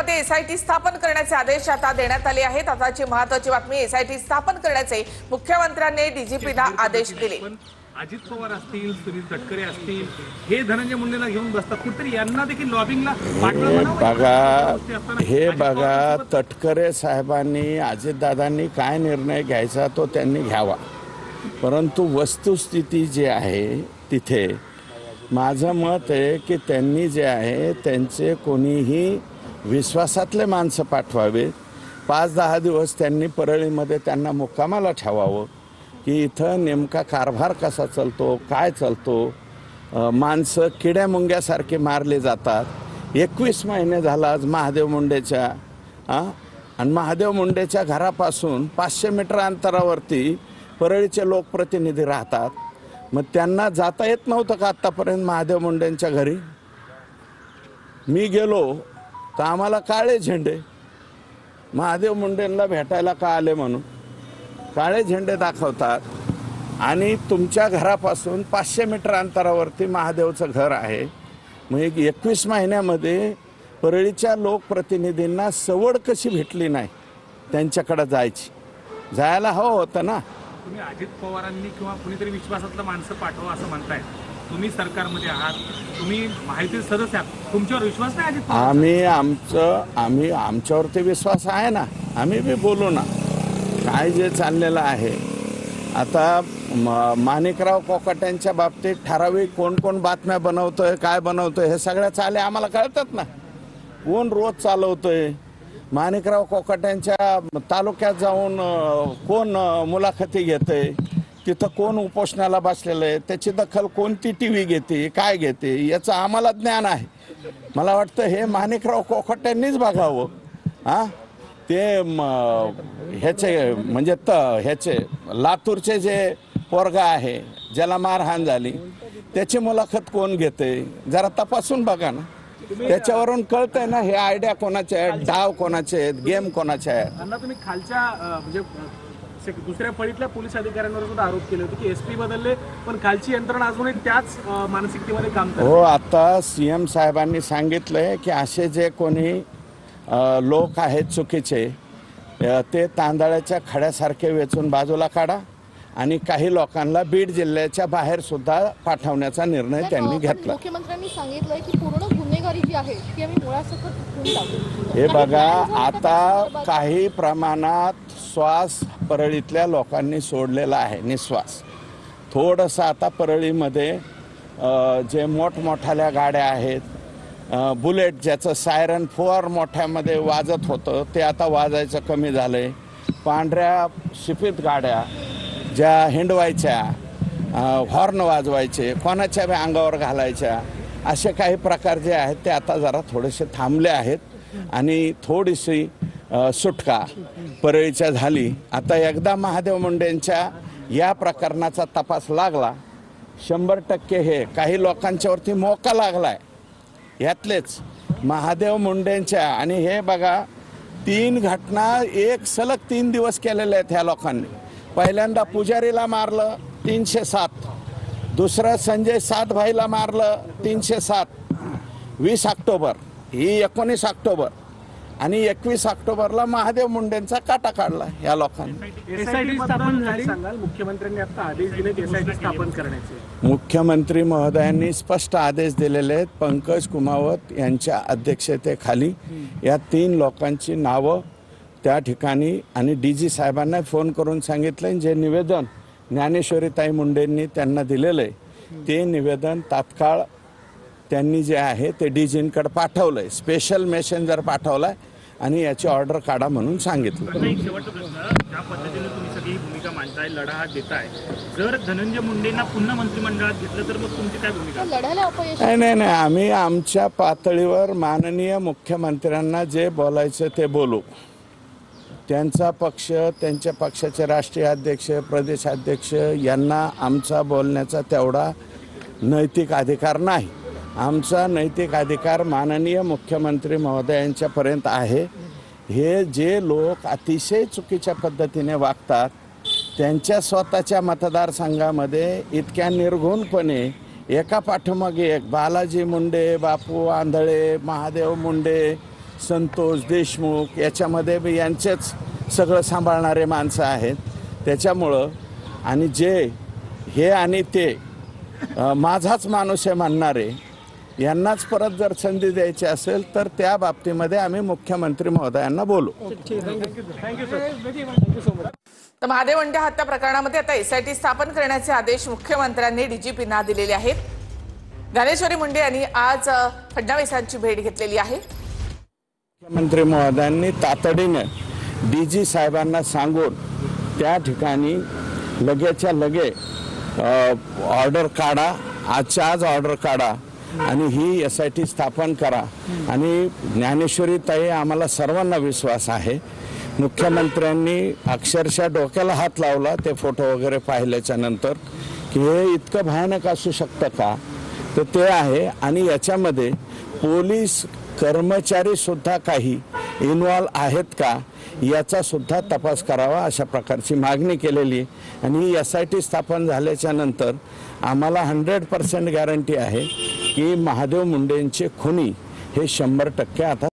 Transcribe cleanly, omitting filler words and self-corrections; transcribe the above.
मध्ये एसआयटी स्थापन करण्याचे आदेश आता देण्यात आले आहेत। आताची महत्त्वाची बातमी, एसआयटी स्थापन करण्याचे मुख्यमंत्र्यांनी डीजीपीला आदेश दिले। अजित पवार असतील, सुनील तटकरे असतील, हे धनंजय मुंडेला घेऊन बसतात, कुठेतरी यांना देखील लॉबिंगला हे बघा तटकरे साहेबांनी अजितदादांनी काय निर्णय घ्यायचा तो त्यांनी घ्यावा, परंतु वस्तुस्थिती जी आहे तिथे माझं मत आहे की त्यांनी जे आहे त्यांचे कोणीही विश्वासातले माणसं पाठवावे। 5-10 दिवस त्यांनी परळीमध्ये त्यांना मुक्कामाला ठेवावं की इथं नेमका कारभार कसा चालतो, काय चालतो। माणसं किड्या मुंग्यासारखे मारले जातात। 21 महिने झाला आज महादेव मुंडेच्या आणि महादेव मुंडेच्या घरापासून 500 मीटर अंतरावरती परळीचे लोकप्रतिनिधी राहतात। मग त्यांना जाता येत नव्हतं का आत्तापर्यंत महादेव मुंडेंच्या घरी? मी गेलो तर आम्हाला काळे झेंडे, महादेव मुंडेंना भेटायला का आले म्हणून काळे झेंडे दाखवतात। आणि तुमच्या घरापासून 500 मीटर अंतरावरती महादेवचं घर आहे। मग 21 महिन्यामध्ये परळीच्या लोकप्रतिनिधींना सवड कशी भेटली नाही त्यांच्याकडे जायची? जायला हवं होतं ना। तुम्ही अजित पवारांनी किंवा कुणीतरी विश्वासातलं माणसं पाठवा असं म्हणताय, तुम्ही सरकारमध्ये आहात, तुम्ही माहिती सदस्य आहात, तुमच्यावर विश्वास नाही अजित पवार? आम्ही आमच्यावरती विश्वास आहे ना, आम्ही बी बोलू ना काय जे चाललेलं आहे। आता माणिकराव कोकाट्यांच्या बाबतीत ठराविक कोण बातम्या बनवतोय, काय बनवतोय, हे सगळ्या चाले आम्हाला कळतात ना। कोण रोज चालवतोय, माणिकराव कोकाट्यांच्या तालुक्यात जाऊन कोण मुलाखती घेते, तिथं कोण उपोषणाला बसलेलं आहे, त्याची दखल कोणती टीव्ही घेते, काय घेते, याचं आम्हाला ज्ञान आहे। मला वाटतं हे माणिकराव कोकाट्यांनीच बघावं। ते ह्याचे म्हणजे ह्याचे लातूरचे जे पोरगा आहे ज्याला मारहाण झाली त्याची मुलाखत कोण घेते, जरा तपासून बघा ना। त्याच्यावरून कळतंय ना हे आयडिया कोणाचे आहेत, डाव कोणाचे आहेत, गेम कोणाचे आहेत। अण्णा, तुम्ही खालच्या म्हणजे दुसऱ्या फळीतल्या पोलीस अधिकाऱ्यांवर सुद्धा आरोप केले होते की एसपी बदलले पण खालची यंत्रणा अजूनही त्याच मानसिकतेमध्ये काम करते। हो, आता सीएम साहेबांनी सांगितलंय की असे जे कोणी लोक आहेत चुकीचे ते तांदळाच्या खड्यासारखे वेचून बाजूला काढा आणि काही लोकांना बीड जिल्ह्याच्या बाहेर सुद्धा पाठवण्याचा निर्णय त्यांनी घेतला। मुख्यमंत्र्यांनी सांगितलंय की पूर्ण गुन्हेगारी जी आहे ती आम्ही मुळासकट टाकू। हे बघा, आता काही प्रमाणात श्वास परळीतल्या लोकांनी सोडलेला आहे, निश्वास। थोडंसं आता परळीमध्ये जे मोठमोठ्याल्या गाड्या आहेत, बुलेट ज्याचं सायरन फोर मोठ्यामध्ये वाजत होतं ते आता वाजायचं कमी झालंय। पांढऱ्या शिफीत गाड्या ज्या हिंडवायच्या, हॉर्न वाजवायचे, कोणाच्या बी अंगावर घालायच्या, असे काही प्रकार जे आहेत ते आता जरा थोडेसे थांबले आहेत आणि थोडीशी सुटका परळीच्या झाली। आता एकदा महादेव मुंडेंच्या या प्रकरणाचा तपास लागला 100% हे काही लोकांच्यावरती मोका लागलाय, यातलेच महादेव मुंडेंच्या। आणि हे बघा 3 घटना एक सलग 3 दिवस केलेल्या आहेत ह्या लोकांनी। पहिल्यांदा पुजारीला मारलं 307, दुसरं संजय सातभाईला मारलं 307 20 ऑक्टोबर, ही 19 ऑक्टोबर आणि 21 ऑक्टोबरला महादेव मुंडेंचा काटा काढला या लोकांनी। एसआयटी स्थापन झाली, मुख्यमंत्र्यांनी आता आदेश दिले एसआयटी स्थापन करण्याचे। मुख्यमंत्री महोदयांनी स्पष्ट आदेश दिलेले आहेत। पंकज कुमावत यांच्या अध्यक्षतेखाली या 3 लोकांची नावं त्या ठिकाणी आणि डीजी साहेबांना फोन करून सांगितलं जे निवेदन ज्ञानेश्वरीताई मुंडेंनी त्यांना दिलेलं आहे ते निवेदन तात्काळ त्यांनी जे आहे ते डीजींकडे पाठवलं आहे, स्पेशल मेसेंजर पाठवला आहे आणि याची ऑर्डर काढा म्हणून सांगितलं। एक शेवटचा प्रश्न, ज्या पद्धतीने तुम्ही सगळी भूमिका मांडताय, लढा हात देताय, जर धनंजय मुंडेंना पुन्हा मंत्रिमंडळात घेतलं तर मग तुमची काय भूमिका? लढायला अपयश नाही, आम्ही आमच्या पातळीवर माननीय मुख्यमंत्र्यांना जे बोलायचं ते बोलू। त्यांचा पक्ष, त्यांच्या पक्षाचे राष्ट्रीय अध्यक्ष, प्रदेशाध्यक्ष यांना आमचा बोलण्याचा तेवढा नैतिक अधिकार नाही। आमचा नैतिक अधिकार माननीय मुख्यमंत्री महोदयांच्यापर्यंत आहे। हे जे लोक अतिशय चुकीच्या पद्धतीने वागतात त्यांच्या स्वतःच्या मतदारसंघामध्ये इतक्या निर्घुणपणे एका पाठोमागे एक बालाजी मुंडे, बापू आंधळे, महादेव मुंडे, संतोष देशमुख याच्यामध्ये बी यांचेच सगळं सांभाळणारे माणसं आहेत. त्याच्यामुळं आणि जे हे आणि ते माझाच माणूस आहे म्हणणारे यांनाच परत जर संधी द्यायची असेल तर त्या बाबतीमध्ये आम्ही मुख्यमंत्री महोदयांना बोलू. तर महादेव मुंडे हत्या प्रकरणामध्ये आता एसआयटी स्थापन करण्याचे आदेश मुख्यमंत्र्यांनी डीजीपींना दिलेले आहेत. ज्ञानेश्वरी मुंडे यांनी आज फडणवीसांची भेट घेतलेली आहे. मुख्यमंत्री महोदयांनी तातडीने डीजी साहेबांना सांगून त्या ठिकाणी लगेच्या लगे ऑर्डर काढा, आजच्या आज ऑर्डर काढा आणि ही एसआयटी स्थापन करा. आणि ज्ञानेश्वरी ताई आम्हाला सर्वांना विश्वास आहे. मुख्यमंत्र्यांनी अक्षरशः डोक्याला हात लावला ते फोटो वगैरे पाहिल्याच्या नंतर की हे इतकं भयानक असू शकतं का, तर ते आहे. आणि याच्यामध्ये पोलीस कर्मचारी सुद्धा काही इन्व्हॉल्व आहेत का याचा सुद्धा तपास करावा अशा प्रकारची मागणी केलेली. आणि ही एसआयटी स्थापन झाल्याच्या नंतर आम्हाला 100% गॅरंटी आहे की महादेव मुंडेंचे खुनी हे 100% आता